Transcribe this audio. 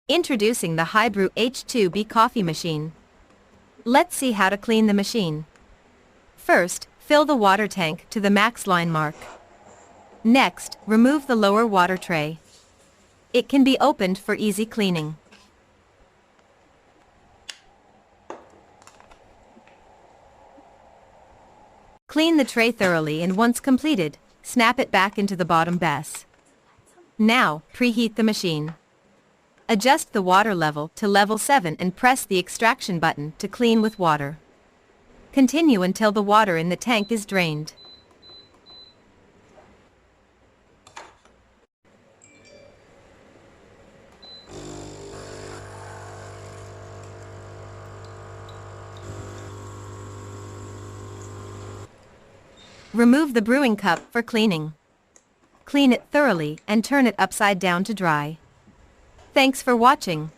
Introducing the HiBREW H2B coffee machine. Let's see how to clean the machine. First, fill the water tank to the max line mark. Next, remove the lower water tray. It can be opened for easy cleaning. Clean the tray thoroughly and once completed, snap it back into the bottom base. Now, preheat the machine. Adjust the water level to level 7 and press the extraction button to clean with water. Continue until the water in the tank is drained. Remove the brewing cup for cleaning. Clean it thoroughly and turn it upside down to dry. Thanks for watching.